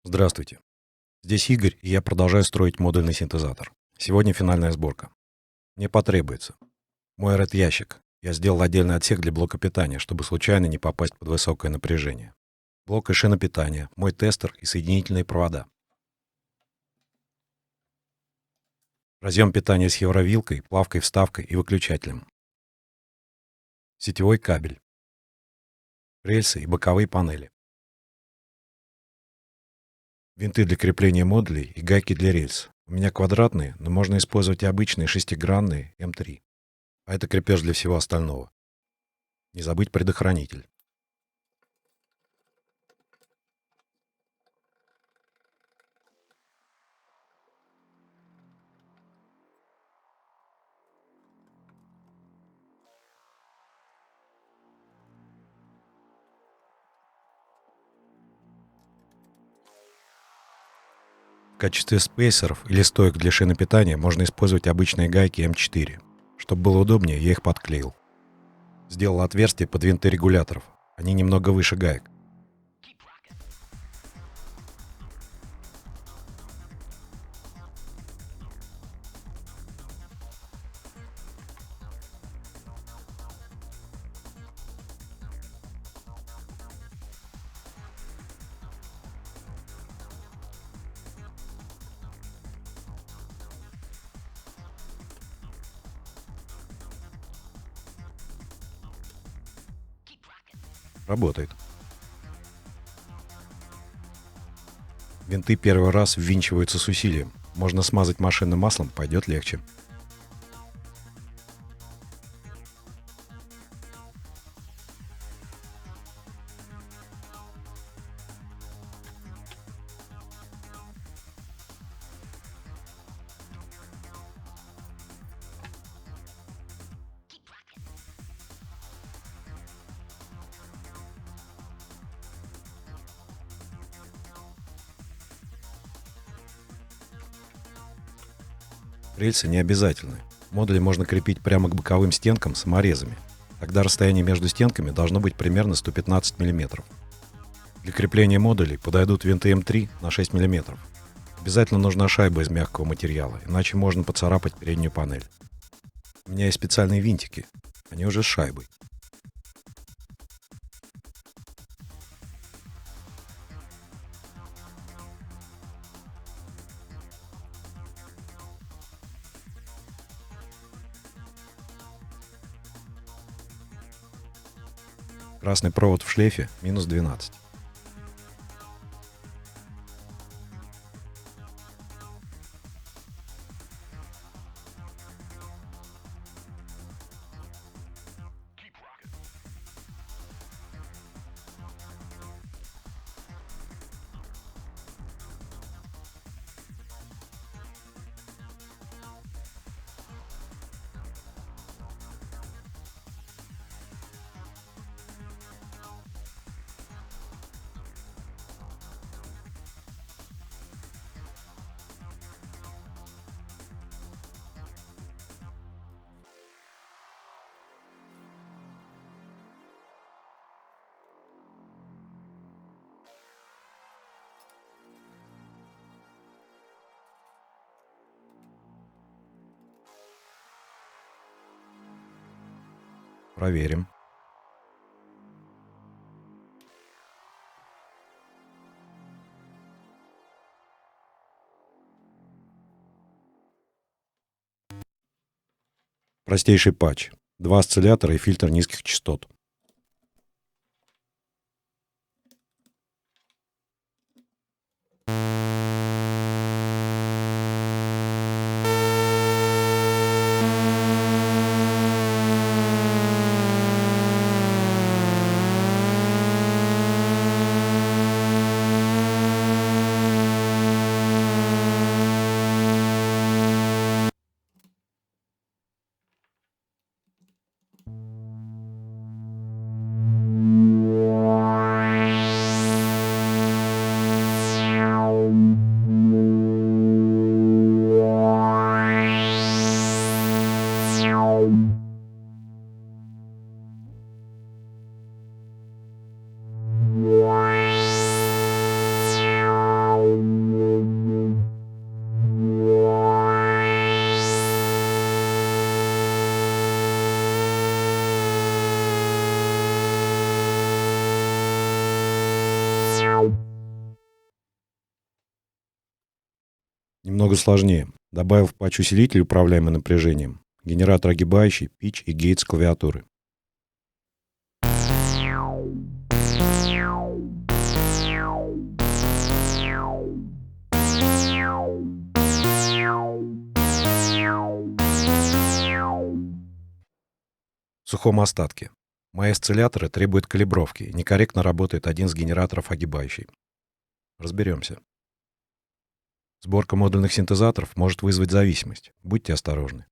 Здравствуйте. Здесь Игорь, и я продолжаю строить модульный синтезатор. Сегодня финальная сборка. Мне потребуется мой RED-ящик. Я сделал отдельный отсек для блока питания, чтобы случайно не попасть под высокое напряжение. Блок и шина питания, мой тестер и соединительные провода. Разъем питания с евровилкой, плавкой, вставкой и выключателем. Сетевой кабель. Рельсы и боковые панели. Винты для крепления модулей и гайки для рельс. У меня квадратные, но можно использовать и обычные шестигранные М3. А это крепеж для всего остального. Не забыть предохранитель. В качестве спейсеров или стоек для шины питания можно использовать обычные гайки М4. Чтобы было удобнее, я их подклеил. Сделал отверстие под винты регуляторов. Они немного выше гаек. Работает. Винты первый раз ввинчиваются с усилием. Можно смазать машинным маслом, пойдет легче. Рельсы не обязательны. Модули можно крепить прямо к боковым стенкам саморезами. Тогда расстояние между стенками должно быть примерно 115 мм. Для крепления модулей подойдут винты М3 на 6 мм. Обязательно нужна шайба из мягкого материала, иначе можно поцарапать переднюю панель. У меня есть специальные винтики. Они уже с шайбой. Красный провод в шлейфе минус 12. Проверим. Простейший патч. 2 осциллятора и фильтр низких частот. Немного сложнее. Добавил в патч усилитель, управляемый напряжением, генератор огибающий, pitch и гейт с клавиатуры. В сухом остатке. Мои осцилляторы требуют калибровки, и некорректно работает один из генераторов огибающий. Разберемся. Сборка модульных синтезаторов может вызвать зависимость. Будьте осторожны.